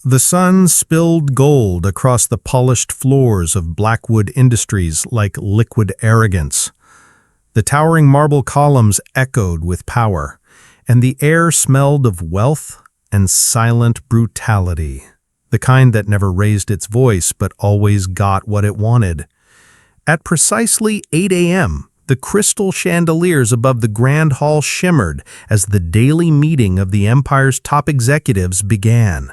The sun spilled gold across the polished floors of Blackwood Industries like liquid arrogance. The towering marble columns echoed with power, and the air smelled of wealth and silent brutality, the kind that never raised its voice but always got what it wanted. At precisely 8 a.m., the crystal chandeliers above the Grand Hall shimmered as the daily meeting of the Empire's top executives began.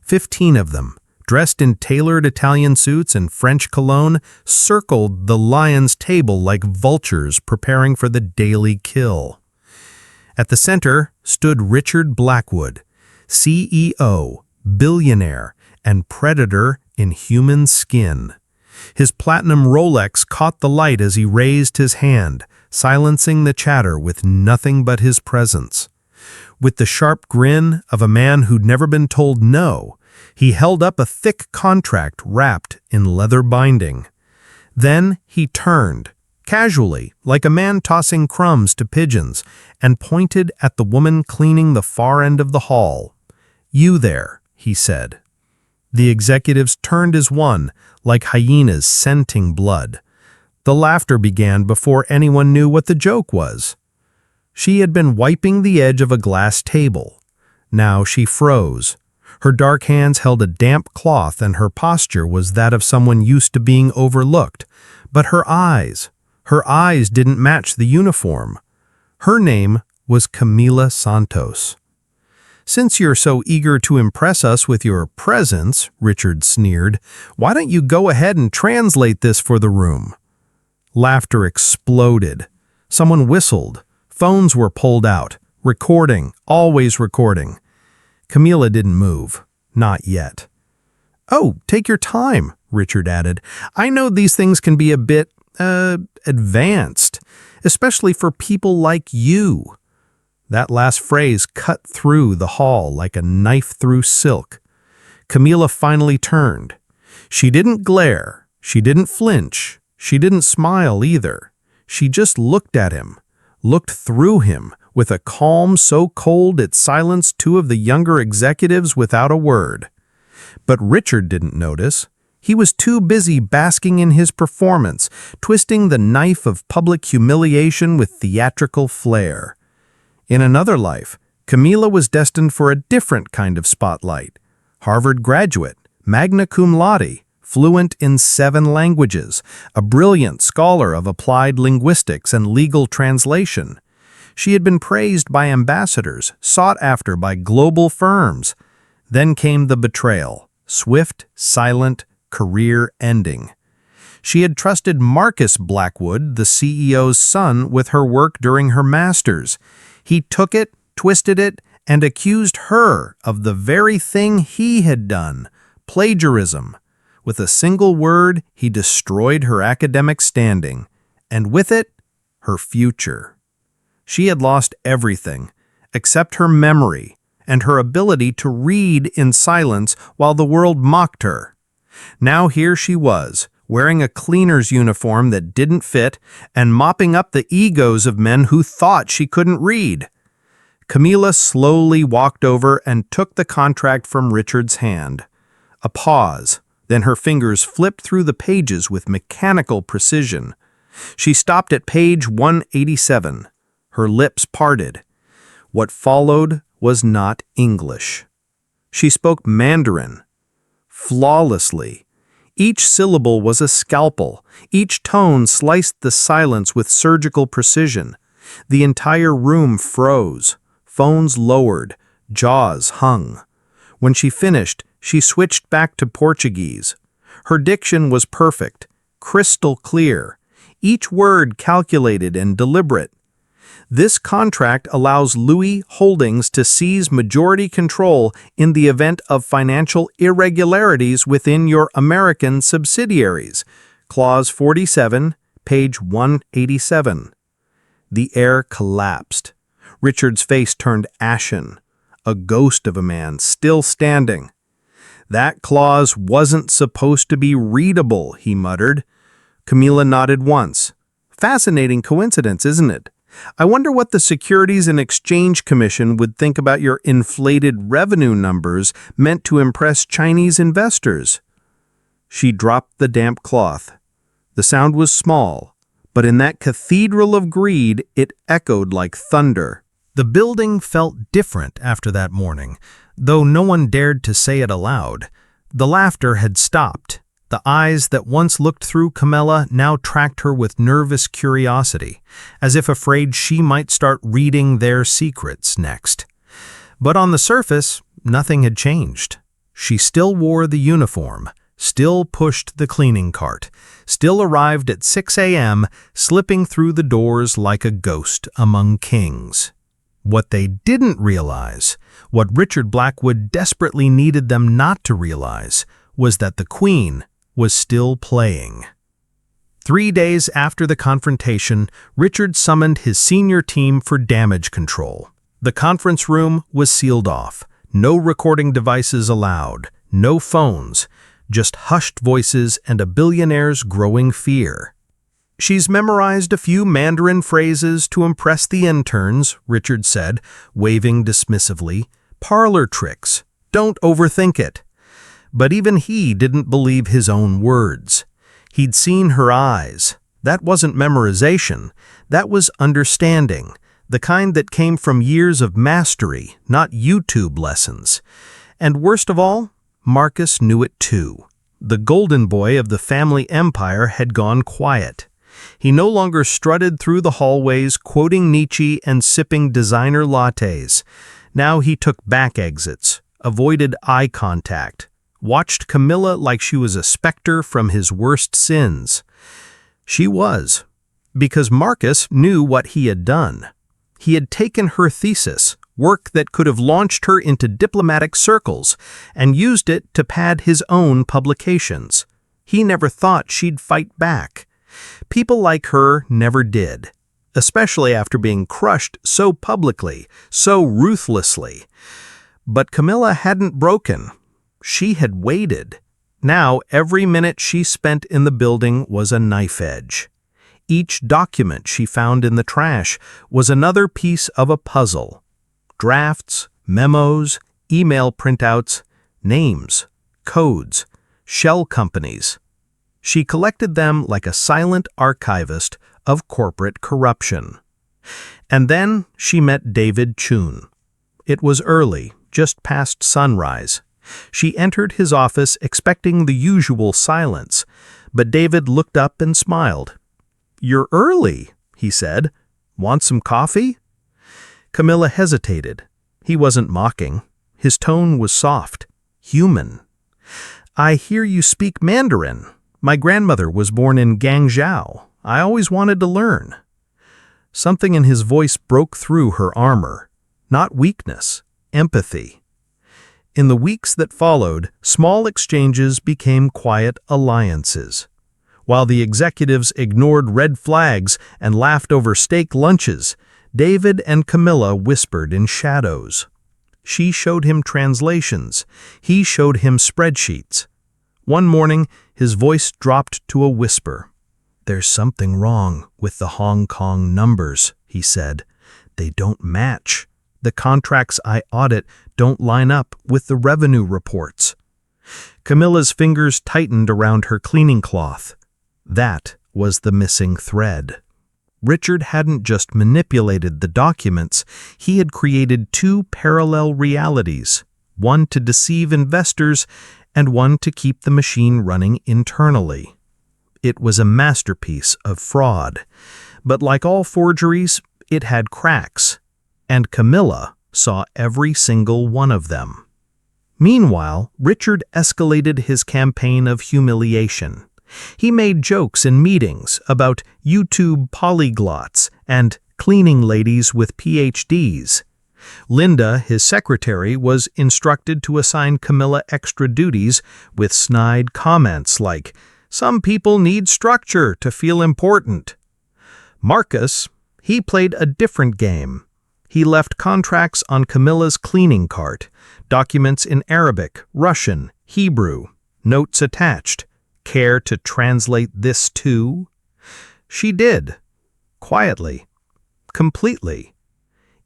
15 of them, dressed in tailored Italian suits and French cologne, circled the lion's table like vultures preparing for the daily kill. At the center stood Richard Blackwood, CEO, billionaire, and predator in human skin. His platinum Rolex caught the light as he raised his hand, silencing the chatter with nothing but his presence. With the sharp grin of a man who'd never been told no, he held up a thick contract wrapped in leather binding. Then he turned, casually, like a man tossing crumbs to pigeons, and pointed at the woman cleaning the far end of the hall. "You there," he said. The executives turned as one, like hyenas scenting blood. The laughter began before anyone knew what the joke was. She had been wiping the edge of a glass table. Now she froze. Her dark hands held a damp cloth and her posture was that of someone used to being overlooked. But her eyes didn't match the uniform. Her name was Camila Santos. "Since you're so eager to impress us with your presence," Richard sneered, "why don't you go ahead and translate this for the room?" Laughter exploded. Someone whistled. Phones were pulled out. Recording, always recording. Camila didn't move. Not yet. "Oh, take your time," Richard added. "I know these things can be a bit, advanced, especially for people like you." That last phrase cut through the hall like a knife through silk. Camila finally turned. She didn't glare. She didn't flinch. She didn't smile either. She just looked at him, looked through him, with a calm so cold it silenced two of the younger executives without a word. But Richard didn't notice. He was too busy basking in his performance, twisting the knife of public humiliation with theatrical flair. In another life, Camila was destined for a different kind of spotlight. Harvard graduate, magna cum laude, fluent in 7 languages, a brilliant scholar of applied linguistics and legal translation. She had been praised by ambassadors, sought after by global firms. Then came the betrayal, swift, silent, career-ending. She had trusted Marcus Blackwood, the CEO's son, with her work during her master's. He took it, twisted it, and accused her of the very thing he had done, plagiarism. With a single word, he destroyed her academic standing, and with it, her future. She had lost everything, except her memory and her ability to read in silence while the world mocked her. Now here she was, wearing a cleaner's uniform that didn't fit and mopping up the egos of men who thought she couldn't read. Camila slowly walked over and took the contract from Richard's hand. A pause, then her fingers flipped through the pages with mechanical precision. She stopped at page 187. Her lips parted. What followed was not English. She spoke Mandarin, flawlessly. Each syllable was a scalpel. Each tone sliced the silence with surgical precision. The entire room froze. Phones lowered. Jaws hung. When she finished, she switched back to Portuguese. Her diction was perfect, crystal clear. Each word calculated and deliberate. This contract allows Louis Holdings to seize majority control in the event of financial irregularities within your American subsidiaries. Clause 47, page 187. The air collapsed. Richard's face turned ashen, a ghost of a man still standing. "That clause wasn't supposed to be readable," he muttered. Camila nodded once. "Fascinating coincidence, isn't it? I wonder what the Securities and Exchange Commission would think about your inflated revenue numbers meant to impress Chinese investors." She dropped the damp cloth. The sound was small, but in that cathedral of greed, it echoed like thunder. The building felt different after that morning, though no one dared to say it aloud. The laughter had stopped. The eyes that once looked through Camila now tracked her with nervous curiosity, as if afraid she might start reading their secrets next. But on the surface, nothing had changed. She still wore the uniform, still pushed the cleaning cart, still arrived at 6 a.m., slipping through the doors like a ghost among kings. What they didn't realize, what Richard Blackwood desperately needed them not to realize, was that the Queen was still playing. 3 days after the confrontation, Richard summoned his senior team for damage control. The conference room was sealed off. No recording devices allowed, no phones, just hushed voices and a billionaire's growing fear. "She's memorized a few Mandarin phrases to impress the interns," Richard said, waving dismissively. "Parlor tricks. Don't overthink it." But even he didn't believe his own words. He'd seen her eyes. That wasn't memorization. That was understanding, the kind that came from years of mastery, not YouTube lessons. And worst of all, Marcus knew it too. The golden boy of the family empire had gone quiet. He no longer strutted through the hallways quoting Nietzsche and sipping designer lattes. Now he took back exits, avoided eye contact, watched Camila like she was a specter from his worst sins. She was, because Marcus knew what he had done. He had taken her thesis, work that could have launched her into diplomatic circles, and used it to pad his own publications. He never thought she'd fight back. People like her never did, especially after being crushed so publicly, so ruthlessly. But Camila hadn't broken. She had waited. Now every minute she spent in the building was a knife edge. Each document she found in the trash was another piece of a puzzle. Drafts, memos, email printouts, names, codes, shell companies. She collected them like a silent archivist of corporate corruption. And then she met David Chun. It was early, just past sunrise. She entered his office expecting the usual silence, but David looked up and smiled. "You're early," he said. "Want some coffee?" Camila hesitated. He wasn't mocking. His tone was soft, human. "I hear you speak Mandarin. My grandmother was born in Guangzhou. I always wanted to learn." Something in his voice broke through her armor. Not weakness, empathy. In the weeks that followed, small exchanges became quiet alliances. While the executives ignored red flags and laughed over steak lunches, David and Camila whispered in shadows. She showed him translations. He showed him spreadsheets. One morning, his voice dropped to a whisper. "There's something wrong with the Hong Kong numbers," he said. "They don't match. The contracts I audit don't line up with the revenue reports." Camila's fingers tightened around her cleaning cloth. That was the missing thread. Richard hadn't just manipulated the documents, he had created two parallel realities, one to deceive investors and one to keep the machine running internally. It was a masterpiece of fraud, but like all forgeries, it had cracks, and Camila saw every single one of them. Meanwhile, Richard escalated his campaign of humiliation. He made jokes in meetings about YouTube polyglots and cleaning ladies with PhDs. Linda, his secretary, was instructed to assign Camila extra duties with snide comments like, "Some people need structure to feel important." Marcus, he played a different game. He left contracts on Camila's cleaning cart, documents in Arabic, Russian, Hebrew, notes attached. "Care to translate this too?" She did, quietly. completely.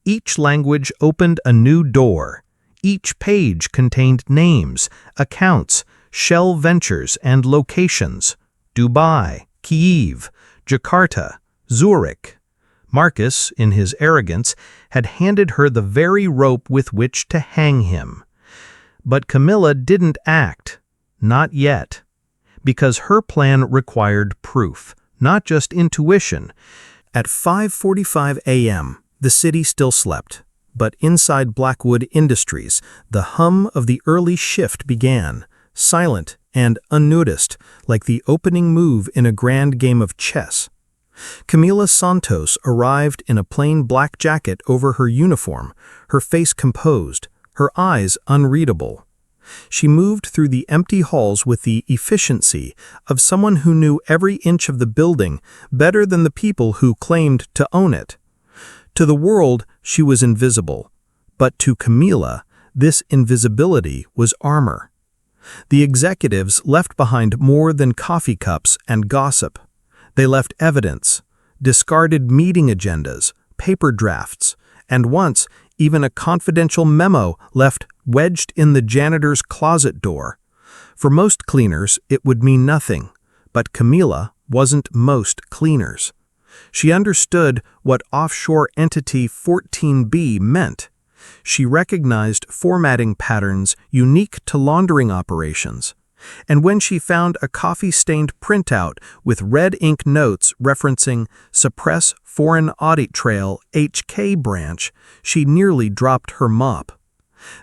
Each language opened a new door. Each page contained names, accounts, shell ventures, and locations: Dubai, Kyiv, Jakarta, Zurich. Marcus, in his arrogance, had handed her the very rope with which to hang him. But Camila didn't act. Not yet. Because her plan required proof, not just intuition. At 5:45 a.m., the city still slept. But inside Blackwood Industries, the hum of the early shift began, silent and unnoticed, like the opening move in a grand game of chess. Camila Santos arrived in a plain black jacket over her uniform, her face composed, her eyes unreadable. She moved through the empty halls with the efficiency of someone who knew every inch of the building better than the people who claimed to own it. To the world, she was invisible, but to Camila, this invisibility was armor. The executives left behind more than coffee cups and gossip. They left evidence, discarded meeting agendas, paper drafts, and once even a confidential memo left wedged in the janitor's closet door. For most cleaners, it would mean nothing, but Camila wasn't most cleaners. She understood what offshore entity 14B meant. She recognized formatting patterns unique to laundering operations. And when she found a coffee-stained printout with red ink notes referencing Suppress Foreign Audit Trail HK branch, she nearly dropped her mop.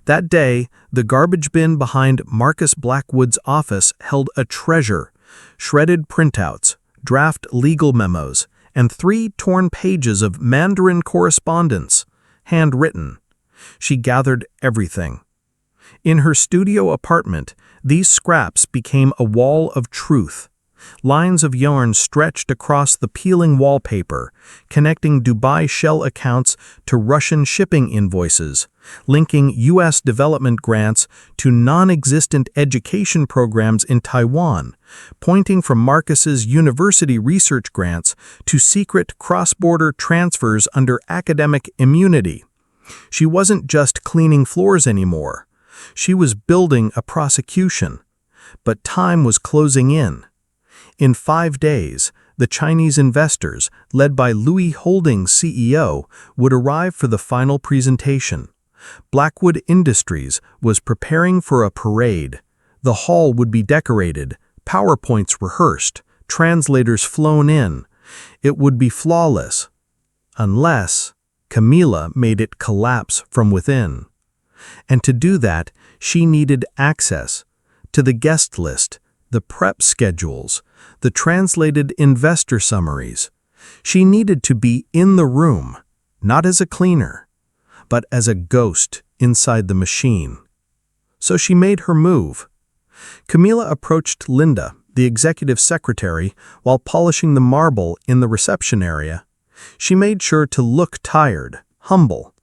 That day, the garbage bin behind Marcus Blackwood's office held a treasure: shredded printouts, draft legal memos, and 3 torn pages of Mandarin correspondence, handwritten. She gathered everything. In her studio apartment, these scraps became a wall of truth. Lines of yarn stretched across the peeling wallpaper, connecting Dubai shell accounts to Russian shipping invoices, linking U.S. development grants to non-existent education programs in Taiwan, pointing from Marcus's university research grants to secret cross-border transfers under academic immunity. She wasn't just cleaning floors anymore. She was building a prosecution. But time was closing in. In 5 days, the Chinese investors, led by Louis Holdings' CEO, would arrive for the final presentation. Blackwood Industries was preparing for a parade. The hall would be decorated, PowerPoints rehearsed, translators flown in. It would be flawless. Unless Camila made it collapse from within. And to do that, she needed access to the guest list, the prep schedules, the translated investor summaries. She needed to be in the room, not as a cleaner, but as a ghost inside the machine. So she made her move. Camila approached Linda, the executive secretary, while polishing the marble in the reception area. She made sure to look tired, humble.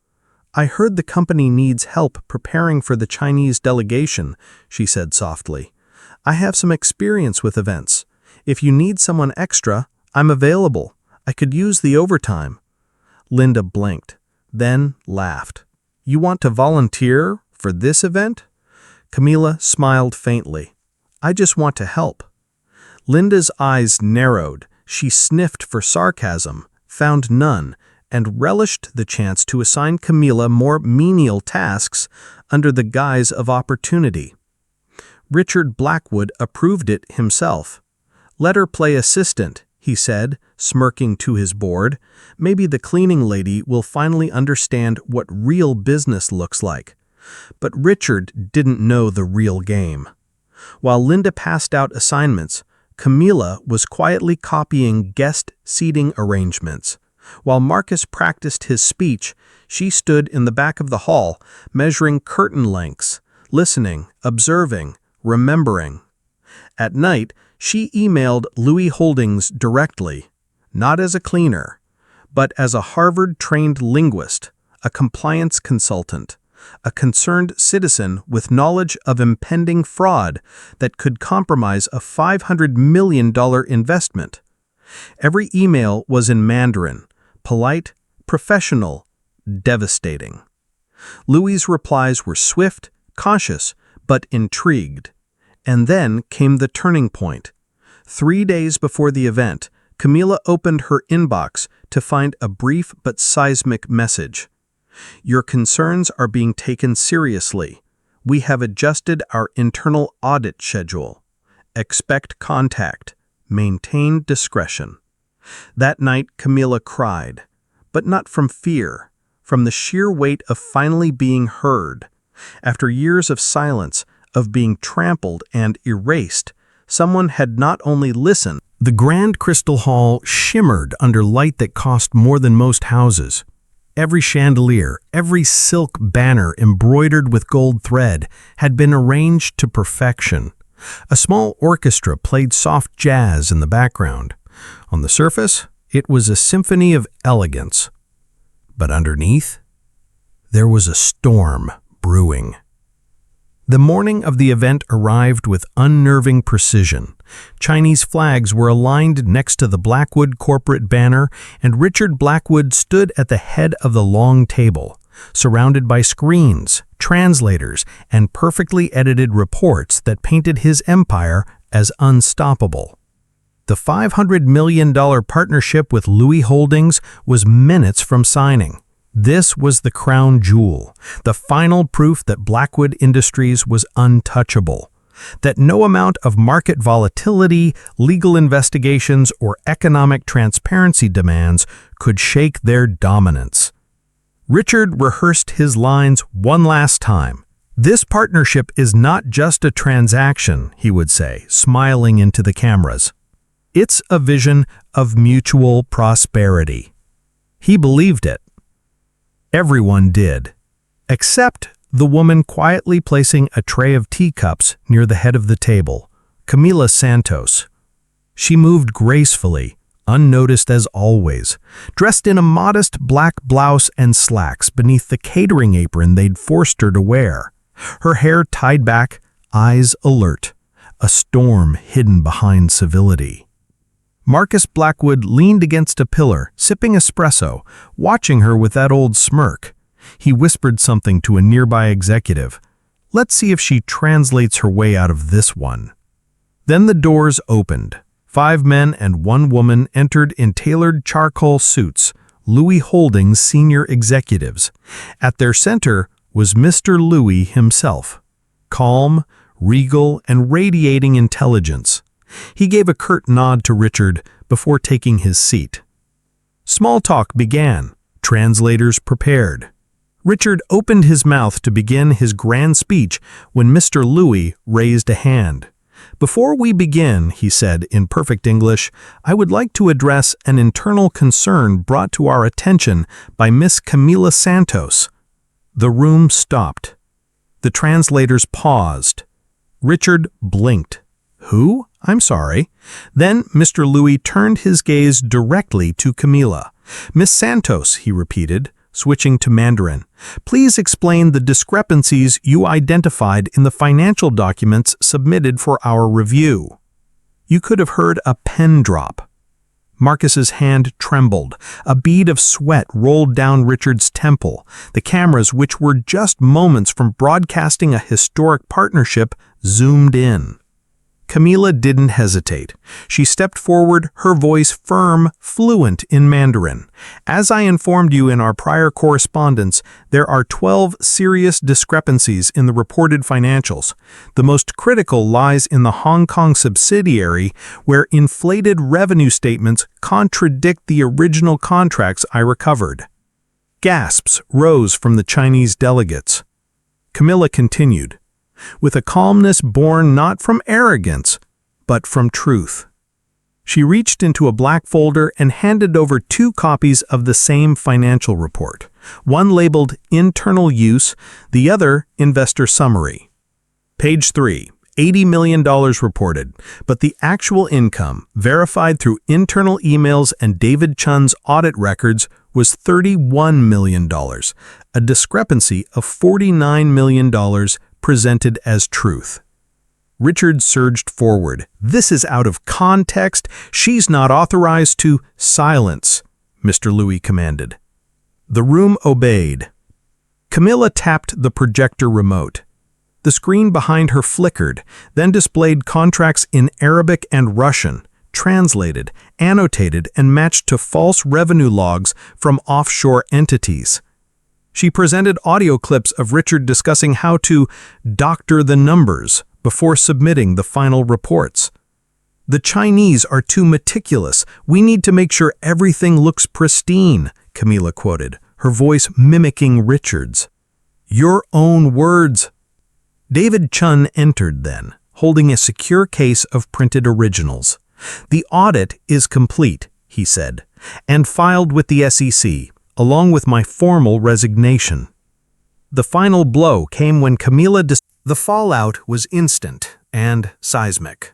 "I heard the company needs help preparing for the Chinese delegation," she said softly. "I have some experience with events. If you need someone extra, I'm available. I could use the overtime." Linda blinked, then laughed. "You want to volunteer for this event?" Camila smiled faintly. "I just want to help." Linda's eyes narrowed. She sniffed for sarcasm, found none, and relished the chance to assign Camila more menial tasks under the guise of opportunity. Richard Blackwood approved it himself. "Let her play assistant," he said, smirking to his board. "Maybe the cleaning lady will finally understand what real business looks like." But Richard didn't know the real game. While Linda passed out assignments, Camila was quietly copying guest seating arrangements. While Marcus practiced his speech, she stood in the back of the hall, measuring curtain lengths, listening, observing, remembering. At night, she emailed Louis Holdings directly, not as a cleaner, but as a Harvard-trained linguist, a compliance consultant, a concerned citizen with knowledge of impending fraud that could compromise a $500 million investment. Every email was in Mandarin, polite, professional, devastating. Louis's replies were swift, cautious, but intrigued. And then came the turning point. 3 days before the event, Camila opened her inbox to find a brief but seismic message. "Your concerns are being taken seriously. We have adjusted our internal audit schedule. Expect contact. Maintain discretion." That night, Camila cried, but not from fear, from the sheer weight of finally being heard. After years of silence, of being trampled and erased, someone had not only listened. The grand crystal hall shimmered under light that cost more than most houses. Every chandelier, every silk banner embroidered with gold thread had been arranged to perfection. A small orchestra played soft jazz in the background. On the surface, it was a symphony of elegance. But underneath, there was a storm brewing. The morning of the event arrived with unnerving precision. Chinese flags were aligned next to the Blackwood corporate banner, and Richard Blackwood stood at the head of the long table, surrounded by screens, translators, and perfectly edited reports that painted his empire as unstoppable. The $500 million partnership with Louis Holdings was minutes from signing. This was the crown jewel, the final proof that Blackwood Industries was untouchable, that no amount of market volatility, legal investigations, or economic transparency demands could shake their dominance. Richard rehearsed his lines one last time. "This partnership is not just a transaction," he would say, smiling into the cameras. "It's a vision of mutual prosperity." He believed it. Everyone did, except the woman quietly placing a tray of teacups near the head of the table, Camila Santos. She moved gracefully, unnoticed as always, dressed in a modest black blouse and slacks beneath the catering apron they'd forced her to wear. Her hair tied back, eyes alert, a storm hidden behind civility. Marcus Blackwood leaned against a pillar, sipping espresso, watching her with that old smirk. He whispered something to a nearby executive. "Let's see if she translates her way out of this one." Then the doors opened. 5 men and 1 woman entered in tailored charcoal suits, Louis Holdings senior executives. At their center was Mr. Louis himself, calm, regal, and radiating intelligence. He gave a curt nod to Richard before taking his seat. Small talk began, translators prepared. Richard opened his mouth to begin his grand speech when Mr. Louis raised a hand. "Before we begin," he said in perfect English, "I would like to address an internal concern brought to our attention by Miss Camila Santos." The room stopped. The translators paused. Richard blinked. "Who? I'm sorry." Then Mr. Louis turned his gaze directly to Camila. "Miss Santos," he repeated, switching to Mandarin, "please explain the discrepancies you identified in the financial documents submitted for our review." You could have heard a pen drop. Marcus's hand trembled. A bead of sweat rolled down Richard's temple. The cameras, which were just moments from broadcasting a historic partnership, zoomed in. Camila didn't hesitate. She stepped forward, her voice firm, fluent in Mandarin. "As I informed you in our prior correspondence, there are 12 serious discrepancies in the reported financials. The most critical lies in the Hong Kong subsidiary, where inflated revenue statements contradict the original contracts I recovered." Gasps rose from the Chinese delegates. Camila continued, with a calmness born not from arrogance, but from truth. She reached into a black folder and handed over 2 copies of the same financial report, one labeled Internal Use, the other Investor Summary. Page 3, $80 million reported, but the actual income, verified through internal emails and David Chun's audit records, was $31 million, a discrepancy of $49 million presented as truth. Richard surged forward. "This is out of context. She's not authorized to..." "Silence," Mr. Louis commanded. The room obeyed. Camila tapped the projector remote. The screen behind her flickered, then displayed contracts in Arabic and Russian, translated, annotated, and matched to false revenue logs from offshore entities. She presented audio clips of Richard discussing how to doctor the numbers before submitting the final reports. "The Chinese are too meticulous. We need to make sure everything looks pristine," Camila quoted, her voice mimicking Richard's. "Your own words." David Chun entered then, holding a secure case of printed originals. "The audit is complete," he said, "and filed with the SEC, along with my formal resignation." The final blow came when The fallout was instant and seismic.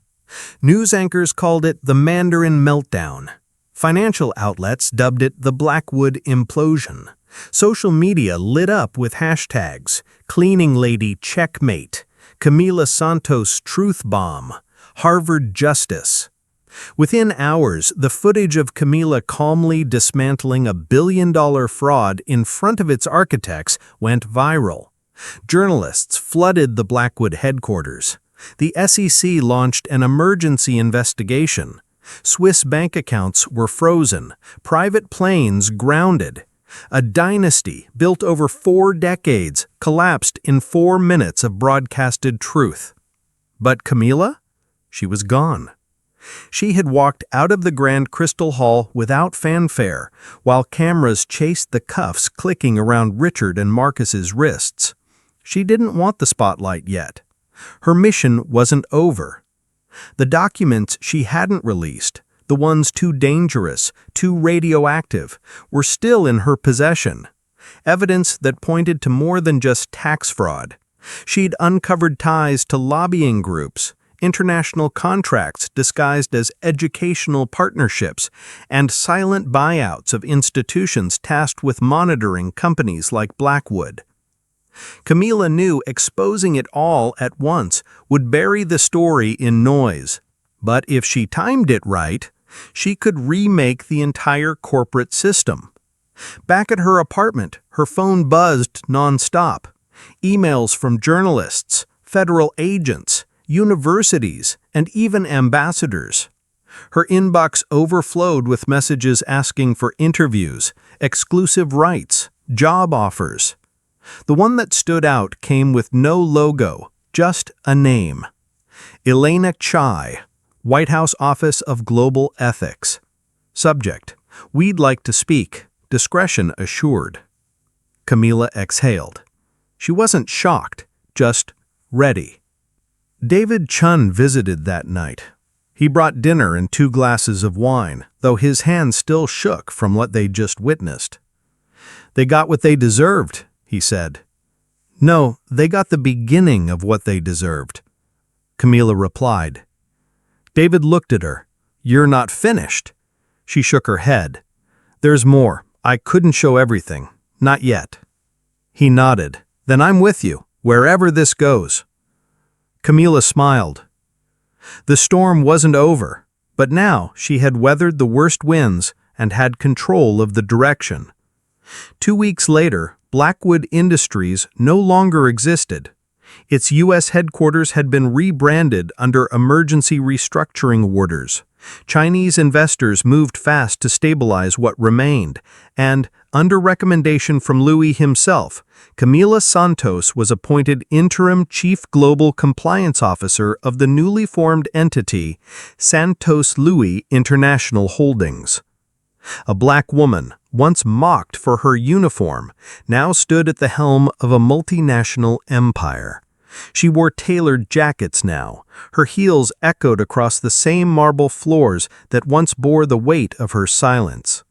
News anchors called it the Mandarin meltdown. Financial outlets dubbed it the Blackwood implosion. Social media lit up with hashtags: Cleaning Lady Checkmate, Camila Santos Truth Bomb, Harvard Justice. Within hours, the footage of Camila calmly dismantling a billion-dollar fraud in front of its architects went viral. Journalists flooded the Blackwood headquarters. The SEC launched an emergency investigation. Swiss bank accounts were frozen, private planes grounded. A dynasty built over 4 decades collapsed in 4 minutes of broadcasted truth. But Camila? She was gone. She had walked out of the Grand Crystal Hall without fanfare, while cameras chased the cuffs clicking around Richard and Marcus's wrists. She didn't want the spotlight yet. Her mission wasn't over. The documents she hadn't released, the ones too dangerous, too radioactive, were still in her possession. Evidence that pointed to more than just tax fraud. She'd uncovered ties to lobbying groups, international contracts disguised as educational partnerships, and silent buyouts of institutions tasked with monitoring companies like Blackwood. Camila knew exposing it all at once would bury the story in noise, but if she timed it right, she could remake the entire corporate system. Back at her apartment, her phone buzzed nonstop. Emails from journalists, federal agents, universities, and even ambassadors. Her inbox overflowed with messages asking for interviews, exclusive rights, job offers. The one that stood out came with no logo, just a name. Elena Chai, White House Office of Global Ethics. Subject: We'd like to speak. Discretion assured. Camila exhaled. She wasn't shocked, just ready. David Chun visited that night. He brought dinner and 2 glasses of wine, though his hands still shook from what they'd just witnessed. "They got what they deserved," he said. "No, they got the beginning of what they deserved," Camila replied. David looked at her. "You're not finished." She shook her head. "There's more. I couldn't show everything. Not yet." He nodded. "Then I'm with you, wherever this goes." Camila smiled. The storm wasn't over, but now she had weathered the worst winds and had control of the direction. 2 weeks later, Blackwood Industries no longer existed. Its U.S. headquarters had been rebranded under emergency restructuring orders. Chinese investors moved fast to stabilize what remained, and, under recommendation from Louis himself, Camila Santos was appointed interim Chief Global Compliance Officer of the newly formed entity, Santos Louis International Holdings. A black woman, once mocked for her uniform, now stood at the helm of a multinational empire. She wore tailored jackets now. Her heels echoed across the same marble floors that once bore the weight of her silence.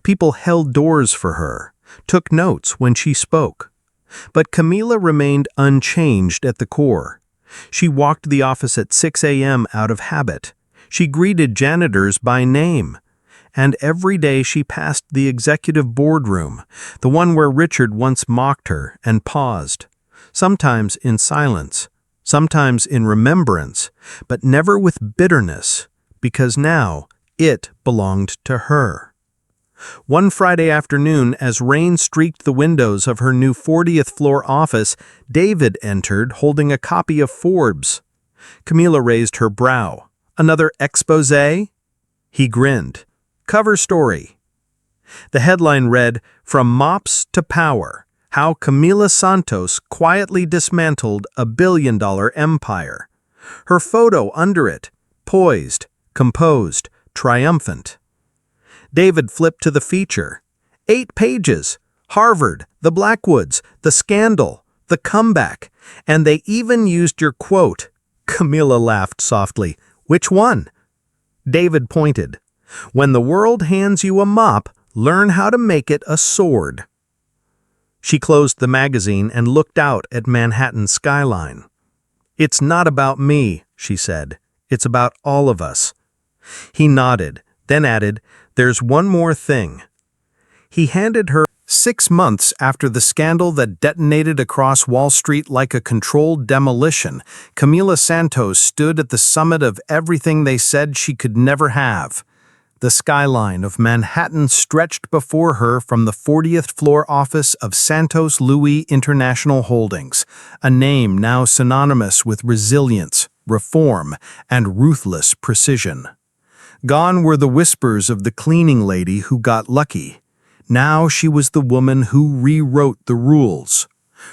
People held doors for her, took notes when she spoke. But Camila remained unchanged at the core. She walked the office at 6 a.m. out of habit. She greeted janitors by name. And every day she passed the executive boardroom, the one where Richard once mocked her, and paused. Sometimes in silence, sometimes in remembrance, but never with bitterness, because now it belonged to her. One Friday afternoon, as rain streaked the windows of her new 40th floor office, David entered holding a copy of Forbes. Camila raised her brow. Another exposé? He grinned. Cover story. The headline read, "From Mops to Power: How Camila Santos Quietly Dismantled a Billion-Dollar Empire." Her photo under it, poised, composed, triumphant. David flipped to the feature. 8 pages. Harvard, the Blackwoods, the scandal, the comeback, and they even used your quote. Camila laughed softly. Which one? David pointed. When the world hands you a mop, learn how to make it a sword. She closed the magazine and looked out at Manhattan's skyline. It's not about me, she said. It's about all of us. He nodded, then added, there's one more thing. He handed her 6 months after the scandal that detonated across Wall Street like a controlled demolition. Camila Santos stood at the summit of everything they said she could never have. The skyline of Manhattan stretched before her from the 40th floor office of Santos Louis International Holdings, a name now synonymous with resilience, reform, and ruthless precision. Gone were the whispers of the cleaning lady who got lucky. Now she was the woman who rewrote the rules.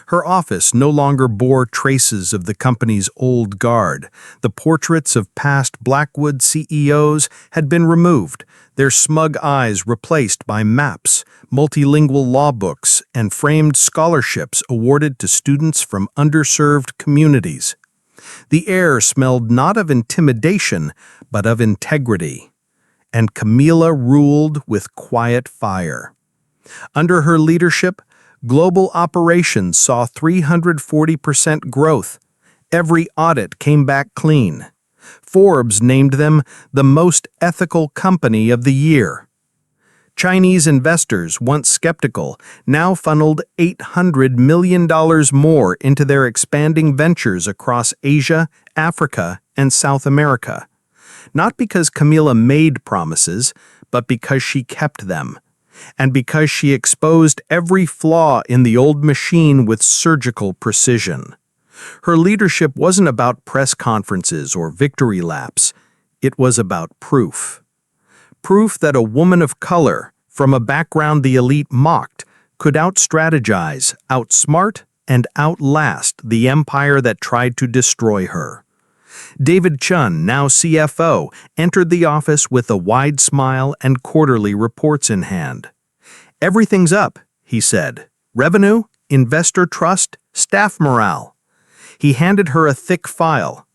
Her office no longer bore traces of the company's old guard. The portraits of past Blackwood CEOs had been removed, their smug eyes replaced by maps, multilingual law books, and framed scholarships awarded to students from underserved communities. The air smelled not of intimidation, but of integrity. And Camila ruled with quiet fire. Under her leadership, global operations saw 340% growth. Every audit came back clean. Forbes named them the most ethical company of the year. Chinese investors, once skeptical, now funneled $800 million more into their expanding ventures across Asia, Africa, and South America. Not because Camila made promises, but because she kept them. And because she exposed every flaw in the old machine with surgical precision. Her leadership wasn't about press conferences or victory laps. It was about proof. Proof that a woman of color, from a background the elite mocked, could out-strategize, outsmart, and outlast the empire that tried to destroy her. David Chun, now CFO, entered the office with a wide smile and quarterly reports in hand. Everything's up, he said. Revenue, investor trust, staff morale. He handed her a thick file.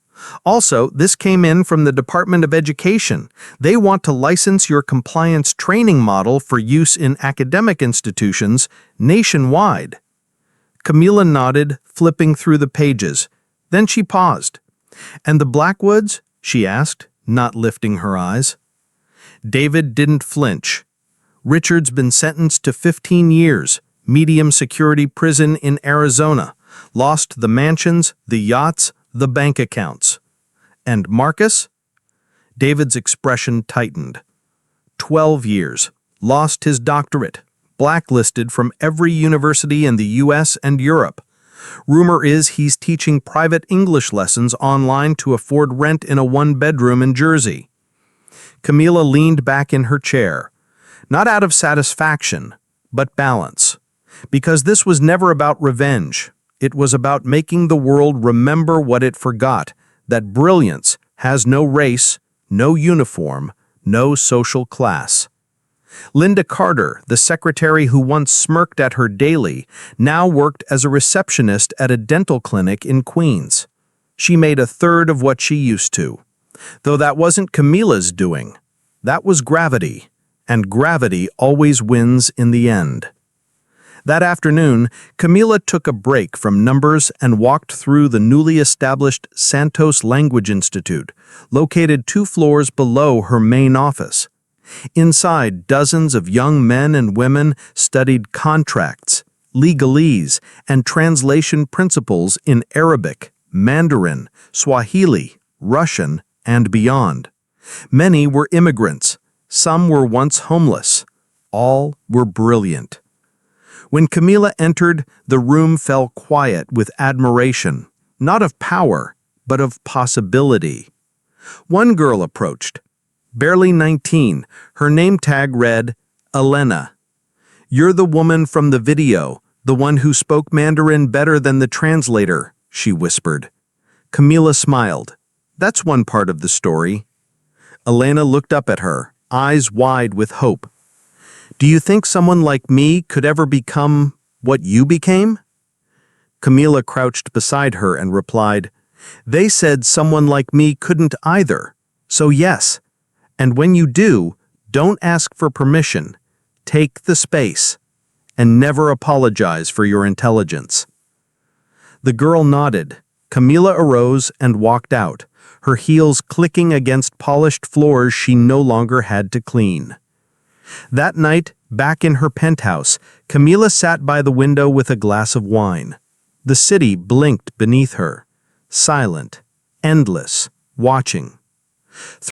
Also, this came in from the Department of Education. They want to license your compliance training model for use in academic institutions nationwide. Camila nodded, flipping through the pages. Then she paused. And the Blackwoods? She asked, not lifting her eyes. David didn't flinch. Richard's been sentenced to 15 years, medium security prison in Arizona, lost the mansions, the yachts, the bank accounts. And Marcus? David's expression tightened. 12 years, lost his doctorate, blacklisted from every university in the US and Europe. Rumor is he's teaching private English lessons online to afford rent in a 1-bedroom in Jersey. Camila leaned back in her chair, not out of satisfaction, but balance. Because this was never about revenge. It was about making the world remember what it forgot, that brilliance has no race, no uniform, no social class. Linda Carter, the secretary who once smirked at her daily, now worked as a receptionist at a dental clinic in Queens. She made a third of what she used to. Though that wasn't Camila's doing. That was gravity, and gravity always wins in the end. That afternoon, Camila took a break from numbers and walked through the newly established Santos Language Institute, located 2 floors below her main office. Inside, dozens of young men and women studied contracts, legalese, and translation principles in Arabic, Mandarin, Swahili, Russian, and beyond. Many were immigrants. Some were once homeless. All were brilliant. When Camila entered, the room fell quiet with admiration, not of power, but of possibility. One girl approached. Barely 19, her name tag read, Elena. "You're the woman from the video, the one who spoke Mandarin better than the translator," she whispered. Camila smiled. "That's one part of the story." Elena looked up at her, eyes wide with hope. "Do you think someone like me could ever become what you became?" Camila crouched beside her and replied, "They said someone like me couldn't either. So yes. And when you do, don't ask for permission. Take the space. And never apologize for your intelligence." The girl nodded. Camila arose and walked out, her heels clicking against polished floors she no longer had to clean. That night, back in her penthouse, Camila sat by the window with a glass of wine. The city blinked beneath her, silent, endless, watching.